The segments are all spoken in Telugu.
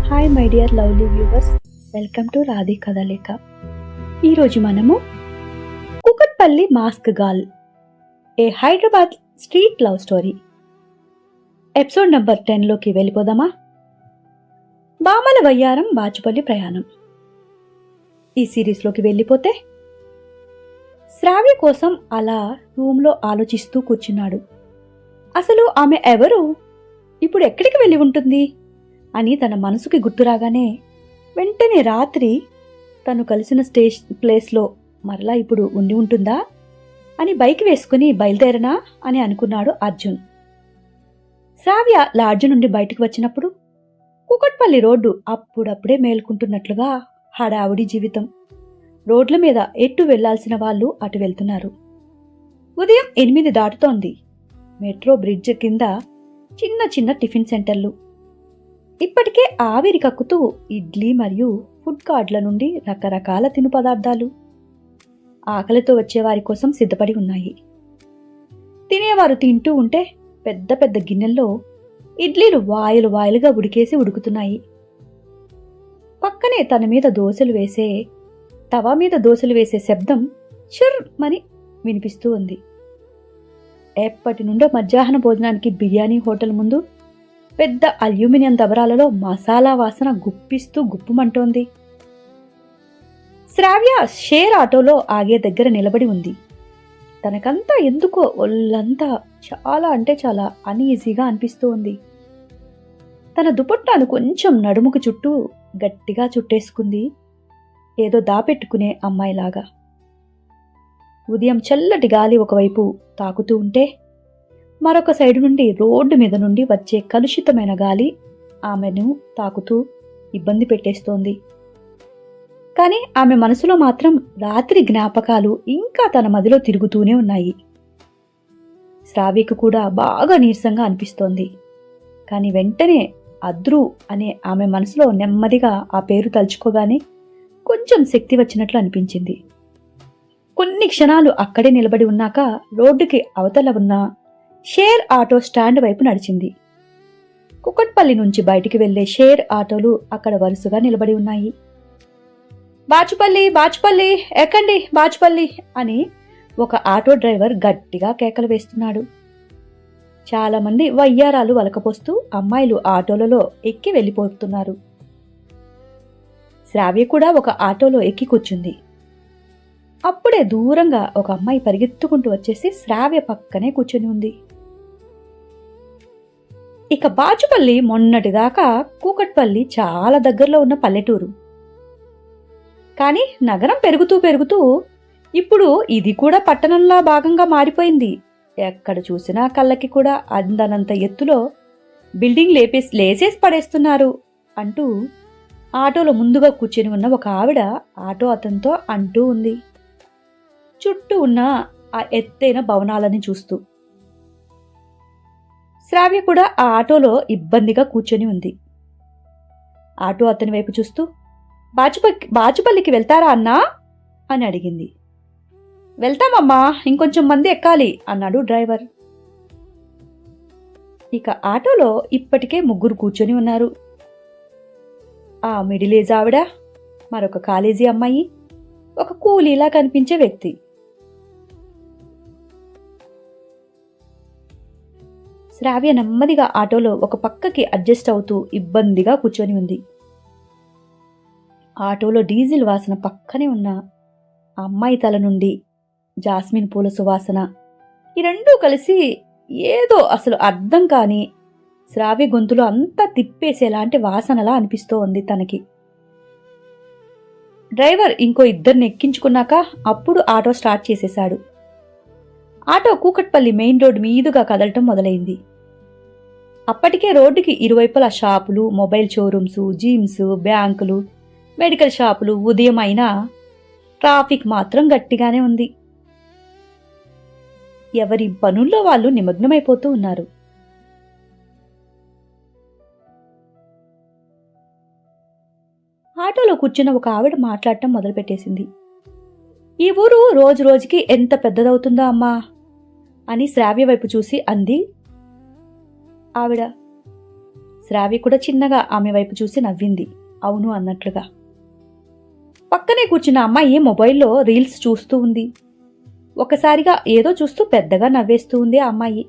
Hi my dear lovely viewers, welcome to Radhi Kathalekha. ఈరోజు మనము Kukatpally mask girl, a Hyderabad street love story episode number 10లోకి వెళ్ళిపోదామా? బామల వయ్యారం బాచుపల్లి ప్రయాణం. ఈ సిరీస్లోకి వెళ్ళిపోతే శ్రావ్య కోసం అలా రూమ్లో ఆలోచిస్తూ కూర్చున్నాడు. అసలు ఆమె ఎవరు, ఇప్పుడు ఎక్కడికి వెళ్ళి ఉంటుంది అని తన మనసుకి గుర్తురాగానే వెంటనే రాత్రి తను కలిసిన ప్లేస్లో మరలా ఇప్పుడు ఉండి ఉంటుందా అని బైక్ వేసుకుని బయలుదేరనా అని అనుకున్నాడు అర్జున్. శ్రావ్య లాడ్జ్ నుండి బయటకు వచ్చినప్పుడు కూకట్పల్లి రోడ్డు అప్పుడప్పుడే మేల్కుంటున్నట్లుగా హడావుడి జీవితం. రోడ్ల మీద ఎటు వెళ్లాల్సిన వాళ్ళు అటు వెళ్తున్నారు. ఉదయం 8 దాటుతోంది. మెట్రో బ్రిడ్జ్ కింద చిన్న చిన్న టిఫిన్ సెంటర్లు ఇప్పటికే ఆవిరి కక్కుతూ ఇడ్లీ మరియు ఫుడ్ కార్ట్ల నుండి రకరకాల తిను పదార్థాలు ఆకలితో వచ్చేవారి కోసం సిద్ధపడి ఉన్నాయి. తినేవారు తింటూ ఉంటే పెద్ద పెద్ద గిన్నెల్లో ఇడ్లీలు వాయిలు వాయిలుగా ఉడుకుతున్నాయి. పక్కనే తవా మీద దోశలు వేసే శబ్దం చుర్మని వినిపిస్తూ ఉంది. ఎప్పటి నుండో మధ్యాహ్న భోజనానికి బిర్యానీ హోటల్ ముందు పెద్ద అల్యూమినియం దబరాలలో మసాలా వాసన గుప్పుమంటోంది. శ్రావ్య షేర్ ఆటోలో ఆగే దగ్గర నిలబడి ఉంది. తనకంతా ఎందుకో ఒళ్ళంతా చాలా అంటే చాలా అన్ఈజీగా అనిపిస్తూ ఉంది. తన దుపట్టాను కొంచెం నడుముకు చుట్టూ గట్టిగా చుట్టేసుకుంది, ఏదో దాపెట్టుకునే అమ్మాయిలాగా. ఉదయం చల్లటి గాలి ఒకవైపు తాకుతూ ఉంటే మరొక సైడు నుండి రోడ్డు మీద నుండి వచ్చే కలుషితమైన గాలి ఆమెను తాకుతూ ఇబ్బంది పెట్టేస్తోంది. కానీ ఆమె మనసులో మాత్రం రాత్రి జ్ఞాపకాలు ఇంకా తన మదిలో తిరుగుతూనే ఉన్నాయి. శ్రావ్యకు కూడా బాగా నీరసంగా అనిపిస్తోంది. కానీ వెంటనే అద్రు అనే ఆమె మనసులో నెమ్మదిగా ఆ పేరు తలుచుకోగానే కొంచెం శక్తి వచ్చినట్లు అనిపించింది. కొన్ని క్షణాలు అక్కడే నిలబడి ఉన్నాక రోడ్డుకి అవతల ఉన్న షేర్ ఆటో స్టాండ్ వైపు నడిచింది. కుకట్పల్లి నుంచి బయటికి వెళ్లే షేర్ ఆటోలు అక్కడ వరుసగా నిలబడి ఉన్నాయి. బాచుపల్లి ఎక్కండి బాచుపల్లి అని ఒక ఆటో డ్రైవర్ గట్టిగా కేకలు వేస్తున్నాడు. చాలా మంది వయ్యారాలు వలకపోస్తూ అమ్మాయిలు ఆటోలలో ఎక్కి వెళ్ళిపోతున్నారు. శ్రావ్య కూడా ఒక ఆటోలో ఎక్కి కూర్చుంది. అప్పుడే దూరంగా ఒక అమ్మాయి పరిగెత్తుకుంటూ వచ్చేసి శ్రావ్య పక్కనే కూర్చొని ఉంది. ఇక బాచుపల్లి మొన్నటిదాకా కూకట్పల్లి చాలా దగ్గరలో ఉన్న పల్లెటూరు. కానీ నగరం పెరుగుతూ ఇప్పుడు ఇది కూడా పట్టణంలా భాగంగా మారిపోయింది. ఎక్కడ చూసినా కళ్ళకి కూడా అందనంత ఎత్తులో బిల్డింగ్ లేసేసి పడేస్తున్నారు అంటూ ఆటోలో ముందుగా కూర్చొని ఉన్న ఒక ఆవిడ ఆటో అతనితో అంటూ ఉంది, చుట్టూ ఉన్న ఆ ఎత్తైన భవనాలని చూస్తూ. శ్రావ్య కూడా ఆ ఆటోలో ఇబ్బందిగా కూర్చొని ఉంది. ఆటో అతని వైపు చూస్తూ, బాచుపల్లికి వెళ్తారా అన్నా అని అడిగింది. వెళ్తామమ్మా, ఇంకొంచెం మంది ఎక్కాలి అన్నాడు డ్రైవర్. ఇక ఆటోలో ఇప్పటికే 3 కూర్చొని ఉన్నారు. ఆ మిడిల్ ఏజ్ ఆవిడ, మరొక కాలేజీ అమ్మాయి, ఒక కూలీలా కనిపించే వ్యక్తి. శ్రావ్య నెమ్మదిగా ఆటోలో ఒక పక్కకి అడ్జస్ట్ అవుతూ ఇబ్బందిగా కూర్చొని ఉంది. ఆటోలో డీజిల్ వాసన పక్కనే ఉన్న ఆ అమ్మాయి తల నుండి జాస్మిన్ పూల సువాసన, ఈ రెండూ కలిసి ఏదో అసలు అర్థం కాని శ్రావ్య గొంతులో అంతా తిప్పేసేలాంటి వాసనలా అనిపిస్తూ ఉంది తనకి. డ్రైవర్ ఇంకో 2 ఎక్కించుకున్నాక అప్పుడు ఆటో స్టార్ట్ చేసేశాడు. ఆటో కూకట్పల్లి మెయిన్ రోడ్డు మీదుగా కదలటం మొదలైంది. అప్పటికే రోడ్డుకి ఇరువైపులా షాపులు, మొబైల్ షోరూమ్స్, జిమ్స్, బ్యాంకులు, మెడికల్ షాపులు. ఉదయం అయినా ట్రాఫిక్ మాత్రం గట్టిగానే ఉంది. ఎవరి పనుల్లో వాళ్ళు నిమగ్నమైపోతూ ఉన్నారు. ఆటోలో కూర్చున్న ఒక ఆవిడ మాట్లాడటం మొదలుపెట్టేసింది. ఈ ఊరు రోజు రోజుకి ఎంత పెద్దదవుతుందో అమ్మా అని శ్రావ్య వైపు చూసి అంది ఆవిడ. శ్రావ్య కూడా చిన్నగా ఆమె వైపు చూసి నవ్వింది, అవును అన్నట్లుగా. పక్కనే కూర్చున్న అమ్మాయి మొబైల్లో రీల్స్ చూస్తూ ఉంది. ఒకసారిగా ఏదో చూస్తూ పెద్దగా నవ్వేస్తూ ఉంది ఆ అమ్మాయి.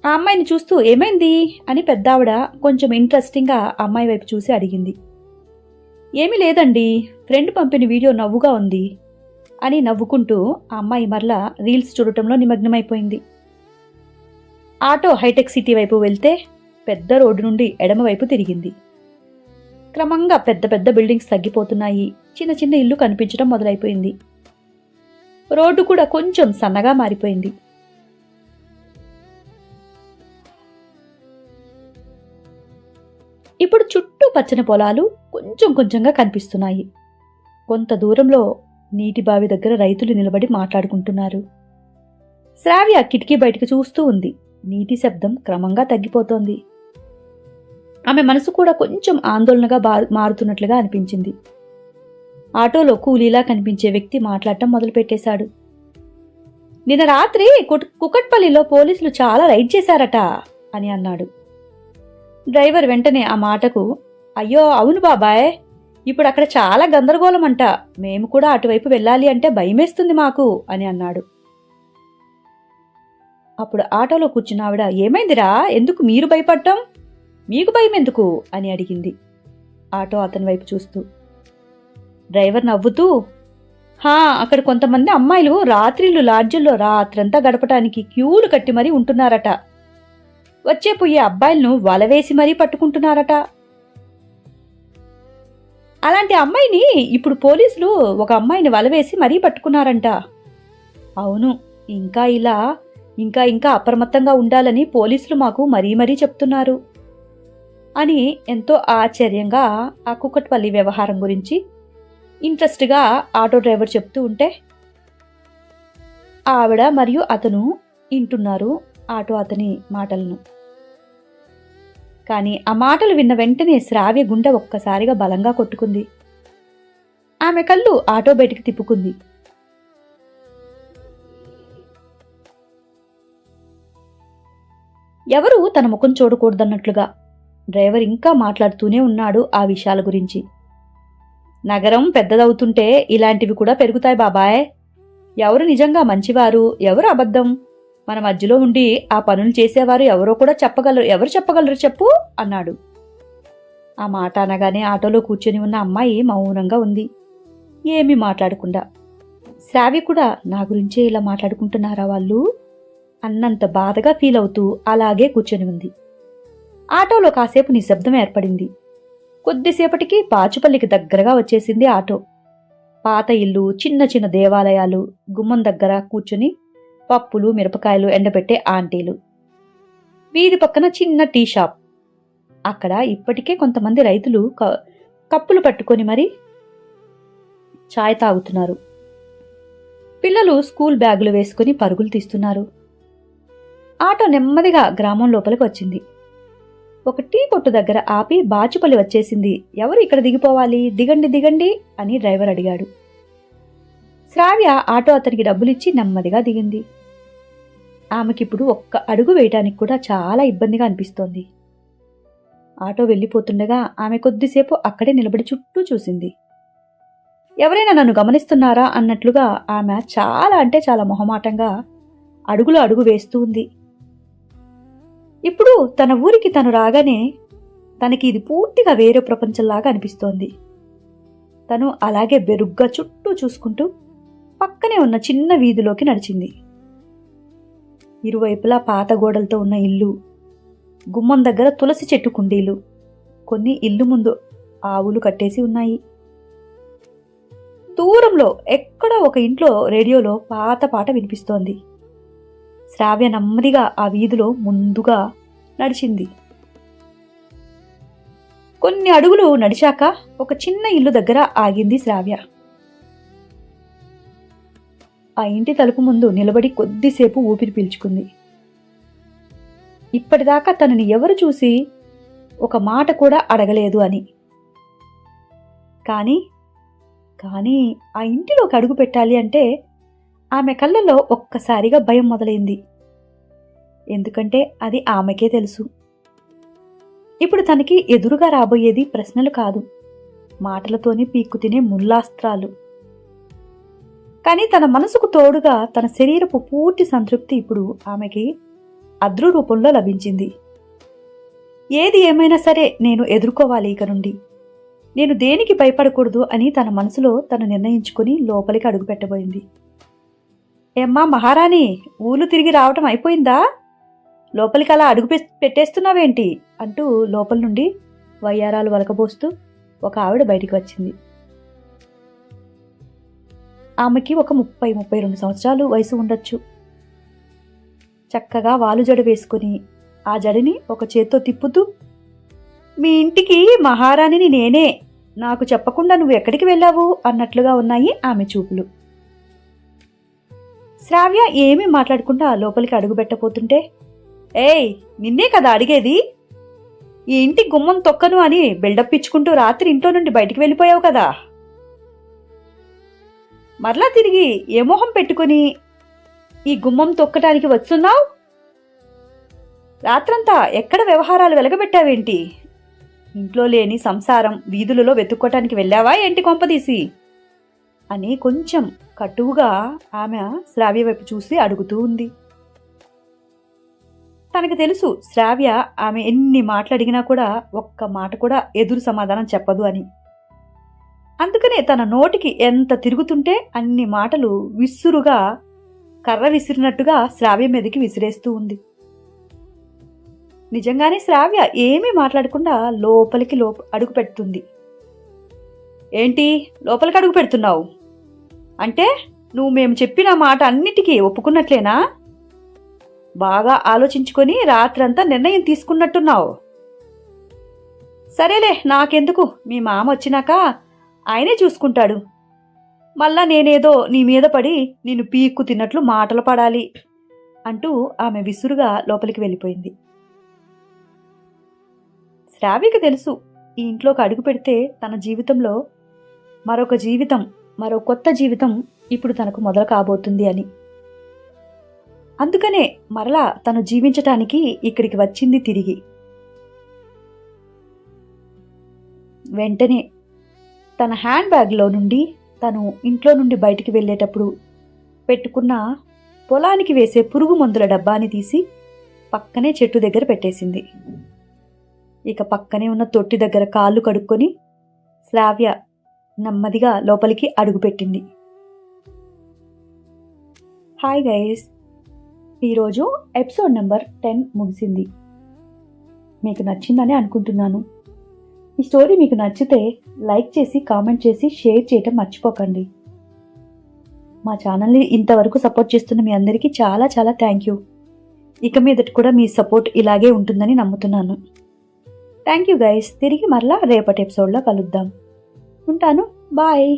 ఆ అమ్మాయిని చూస్తూ ఏమైంది అని పెద్దావిడ కొంచెం ఇంట్రెస్టింగ్గా అమ్మాయి వైపు చూసి అడిగింది. ఏమీ లేదండి, ఫ్రెండ్ పంపిన వీడియో నవ్వుగా ఉంది అని నవ్వుకుంటూ ఆ అమ్మాయి మరలా రీల్స్ చూడటంలో నిమగ్నమైపోయింది. ఆటో హైటెక్ సిటీ వైపు వెళ్తే పెద్ద రోడ్డు నుండి ఎడమవైపు తిరిగింది. క్రమంగా పెద్ద పెద్ద బిల్డింగ్స్ తగ్గిపోతున్నాయి. చిన్న చిన్న ఇల్లు కనిపించడం మొదలైపోయింది. రోడ్డు కూడా కొంచెం సన్నగా మారిపోయింది. ఇప్పుడు చుట్టూ పచ్చని పొలాలు కొంచెం కొంచెంగా కనిపిస్తున్నాయి. కొంత దూరంలో నీటి బావి దగ్గర రైతులు నిలబడి మాట్లాడుకుంటున్నారు. శ్రావ్య కిటికీ బయటకు చూస్తూ ఉంది. నీటి శబ్దం క్రమంగా తగ్గిపోతోంది. ఆమె మనసు కూడా కొంచెం ఆందోళనగా మారుతున్నట్లుగా అనిపించింది. ఆటోలో కూలీలా కనిపించే వ్యక్తి మాట్లాడటం మొదలుపెట్టేశాడు. నిన్న రాత్రి కుకట్పల్లిలో పోలీసులు చాలా రైడ్ చేశారట అని అన్నాడు. డ్రైవర్ వెంటనే ఆ మాటకు, అయ్యో అవును బాబాయ్, ఇప్పుడు అక్కడ చాలా గందరగోళం అంట, మేము కూడా అటువైపు వెళ్ళాలి అంటే భయమేస్తుంది మాకు అని అన్నాడు. అప్పుడు ఆటోలో కూర్చున్న ఆవిడ, ఏమైందిరా, ఎందుకు మీరు భయపడ్డం, మీకు భయం ఎందుకు అని అడిగింది ఆటో అతని వైపు చూస్తూ. డ్రైవర్ నవ్వుతూ, అక్కడ కొంతమంది అమ్మాయిలు రాత్రిళ్ళు లాడ్జిల్లో రాత్రంతా గడపటానికి క్యూలు కట్టి మరీ ఉంటున్నారట. వచ్చే పోయే అబ్బాయిలను వలవేసి మరీ పట్టుకుంటున్నారట. అలాంటి అమ్మాయిని ఇప్పుడు పోలీసులు ఒక అమ్మాయిని వలవేసి మరీ పట్టుకున్నారంట. అవును, ఇంకా ఇంకా అప్రమత్తంగా ఉండాలని పోలీసులు మాకు మరీ చెప్తున్నారు అని ఎంతో ఆశ్చర్యంగా ఆ కుకట్పల్లి వ్యవహారం గురించి ఇంట్రెస్ట్గా ఆటో డ్రైవర్ చెప్తూ ఉంటే ఆవిడ మరియు అతను వింటున్నారు ఆటో అతని మాటలను. కానీ ఆ మాటలు విన్న వెంటనే శ్రావ్య గుండె ఒక్కసారిగా బలంగా కొట్టుకుంది. ఆమె కళ్ళు ఆటో బయటికి తిప్పుకుంది. ఎవరూ తన ముఖం చూడకూడదన్నట్లుగా. డ్రైవర్ ఇంకా మాట్లాడుతూనే ఉన్నాడు ఆ విషయాల గురించి. నగరం పెద్దదవుతుంటే ఇలాంటివి కూడా పెరుగుతాయి బాబాయ్. ఎవరు నిజంగా మంచివారు, ఎవరు అబద్ధం, మన మధ్యలో ఉండి ఆ పనులు చేసేవారు ఎవరు చెప్పగలరు చెప్పు అన్నాడు. ఆ మాట అనగానే ఆటోలో కూర్చొని ఉన్న అమ్మాయి మౌనంగా ఉంది, ఏమీ మాట్లాడకుండా. శ్రావ్య కూడా నా గురించే ఇలా మాట్లాడుకుంటున్నారా వాళ్ళు అన్నంత బాధగా ఫీల్ అవుతూ అలాగే కూర్చొని ఉంది. ఆటోలో కాసేపు నిశ్శబ్దం ఏర్పడింది. కొద్దిసేపటికి బాచుపల్లికి దగ్గరగా వచ్చేసింది ఆటో. పాత ఇల్లు, చిన్న చిన్న దేవాలయాలు, గుమ్మం దగ్గర కూర్చుని పప్పులు మిరపకాయలు ఎండబెట్టే ఆంటీలు, వీధి పక్కన చిన్న టీ షాప్. అక్కడ ఇప్పటికే కొంతమంది రైతులు కప్పులు పట్టుకొని మరీ చాయ్ తాగుతున్నారు. పిల్లలు స్కూల్ బ్యాగులు వేసుకుని పరుగులు తీస్తున్నారు. ఆటో నెమ్మదిగా గ్రామం లోపలికి వచ్చింది. ఒక టీ కొట్టు దగ్గర ఆపి, బాచుపల్లి వచ్చేసింది, ఎవరు ఇక్కడ దిగిపోవాలి, దిగండి దిగండి అని డ్రైవర్ అడిగాడు. శ్రావ్య ఆటో అతనికి డబ్బులిచ్చి నెమ్మదిగా దిగింది. ఆమెకిప్పుడు ఒక్క అడుగు వేయటానికి కూడా చాలా ఇబ్బందిగా అనిపిస్తోంది. ఆటో వెళ్ళిపోతుండగా ఆమె కొద్దిసేపు అక్కడే నిలబడి చుట్టూ చూసింది. ఎవరైనా నన్ను గమనిస్తున్నారా అన్నట్లుగా ఆమె చాలా మొహమాటంగా అడుగులో అడుగు వేస్తూ ఉంది. ఇప్పుడు తన ఊరికి తను రాగానే తనకి ఇది పూర్తిగా వేరే ప్రపంచంలాగా అనిపిస్తోంది. తను అలాగే బెరుగ్గా చుట్టూ చూసుకుంటూ పక్కనే ఉన్న చిన్న వీధిలోకి నడిచింది. ఇరువైపులా పాత గోడలతో ఉన్న ఇల్లు, గుమ్మం దగ్గర తులసి చెట్టు కుండీలు, కొన్ని ఇల్లు ముందు ఆవులు కట్టేసి ఉన్నాయి. దూరంలో ఎక్కడో ఒక ఇంట్లో రేడియోలో పాత పాట వినిపిస్తోంది. శ్రావ్య నెమ్మదిగా ఆ వీధిలో ముందుగా నడిచింది. కొన్ని అడుగులు నడిచాక ఒక చిన్న ఇల్లు దగ్గర ఆగింది శ్రావ్య. ఆ ఇంటి తలుపు ముందు నిలబడి కొద్దిసేపు ఊపిరి పీల్చుకుంది. ఇప్పటిదాకా తనని ఎవరు చూసి ఒక మాట కూడా అడగలేదు అని. కానీ ఆ ఇంటిలోకి అడుగు పెట్టాలి అంటే ఆమె కళ్ళల్లో ఒక్కసారిగా భయం మొదలైంది. ఎందుకంటే అది ఆమెకే తెలుసు. ఇప్పుడు తనకి ఎదురుగా రాబోయేది ప్రశ్నలు కాదు, మాటలతోనే పీక్కు తినే ముల్లాస్త్రాలు. కానీ తన మనసుకు తోడుగా తన శరీరపు పూర్తి సంతృప్తి ఇప్పుడు ఆమెకి అద్రు రూపంలో లభించింది. ఏది ఏమైనా సరే నేను ఎదుర్కోవాలి ఇక నుండి, నేను దేనికి భయపడకూడదు అని తన మనసులో తను నిర్ణయించుకుని లోపలికి అడుగుపెట్టబోయింది. ఏమ్మా మహారాణి, ఊళ్ళు తిరిగి రావటం అయిపోయిందా? లోపలికి అలా అడుగు పెట్టేస్తున్నావేంటి అంటూ లోపల నుండి వయ్యారాలు వలకబోస్తూ ఒక ఆవిడ బయటికి వచ్చింది. ఆమెకి ఒక 30-32 సంవత్సరాలు వయసు ఉండొచ్చు. చక్కగా వాలు జడ వేసుకుని ఆ జడిని ఒక చేత్తో తిప్పుతూ, మీ ఇంటికి మహారాణిని నేనే, నాకు చెప్పకుండా నువ్వు ఎక్కడికి వెళ్ళావు అన్నట్లుగా ఉన్నాయి ఆమె చూపులు. శ్రావ్య ఏమీ మాట్లాడకుండా లోపలికి అడుగుపెట్టబోతుంటే, ఏయ్ నిన్నే కదా అడిగేది, ఈ ఇంటి గుమ్మం తొక్కను అని బిల్డప్ ఇచ్చుకుంటూ రాత్రి ఇంట్లో నుండి బయటికి వెళ్ళిపోయావు కదా, మరలా తిరిగి ఏ మొహం పెట్టుకుని ఈ గుమ్మం తొక్కటానికి వస్తున్నావు? రాత్రంతా ఎక్కడ వ్యవహారాలు వెలగబెట్టావేంటి? ఇంట్లో లేని సంసారం వీధులలో వెతుక్కోటానికి వెళ్ళావా ఏంటి కొంపదీసి అని కొంచెం కటువుగా ఆమె శ్రావ్య వైపు చూసి అడుగుతూ ఉంది. తనకు తెలుసు శ్రావ్య ఆమె ఎన్ని మాటలడిగినా కూడా ఒక్క మాట కూడా ఎదురు సమాధానం చెప్పదు అని. అందుకనే తన నోటికి ఎంత తిరుగుతుంటే అన్ని మాటలు విసురుగా కర్ర విసిరినట్టుగా శ్రావ్య మీదకి విసిరేస్తూ ఉంది. నిజంగానే శ్రావ్య ఏమీ మాట్లాడకుండా లోపలికి అడుగు పెడుతుంది. ఏంటి లోపలికి అడుగు పెడుతున్నావు అంటే నువ్వు మేము చెప్పిన మాట అన్నిటికీ ఒప్పుకున్నట్లేనా? బాగా ఆలోచించుకొని రాత్రంతా నిర్ణయం తీసుకున్నట్టున్నావు. సరేలే, నాకెందుకు, మీ మామ వచ్చినాక ఆయనే చూసుకుంటాడు. మళ్ళా నేనేదో నీ మీద పడి నిన్ను పీక్కు తిన్నట్లు మాటలు పడాలి అంటూ ఆమె విసురుగా లోపలికి వెళ్ళిపోయింది. శ్రావ్యకి తెలుసు ఈ ఇంట్లోకి అడుగు పెడితే తన జీవితంలో మరో కొత్త జీవితం ఇప్పుడు తనకు మొదలు కాబోతుంది అని. అందుకనే మరలా తను జీవించటానికి ఇక్కడికి వచ్చింది తిరిగి. వెంటనే తన హ్యాండ్ బ్యాగ్లో నుండి తను ఇంట్లో నుండి బయటికి వెళ్ళేటప్పుడు పెట్టుకున్న పొలానికి వేసే పురుగు మందుల డబ్బాని తీసి పక్కనే చెట్టు దగ్గర పెట్టేసింది. ఇక పక్కనే ఉన్న తొట్టి దగ్గర కాళ్ళు కడుక్కొని శ్రావ్య నెమ్మదిగా లోపలికి అడుగుపెట్టింది. హాయ్ గైస్, ఈరోజు ఎపిసోడ్ నెంబర్ 10 ముగిసింది. మీకు నచ్చిందని అనుకుంటున్నాను. ఈ స్టోరీ మీకు నచ్చితే లైక్ చేసి కామెంట్ చేసి షేర్ చేయటం మర్చిపోకండి. మా ఛానల్ని ఇంతవరకు సపోర్ట్ చేస్తున్న మీ అందరికీ చాలా చాలా థ్యాంక్ యూ. ఇక మీదట కూడా మీ సపోర్ట్ ఇలాగే ఉంటుందని నమ్ముతున్నాను. Thank you guys. తిరిగి మరలా రేపటి ఎపిసోడ్లో కలుద్దాం. ఉంటాను. బాయ్.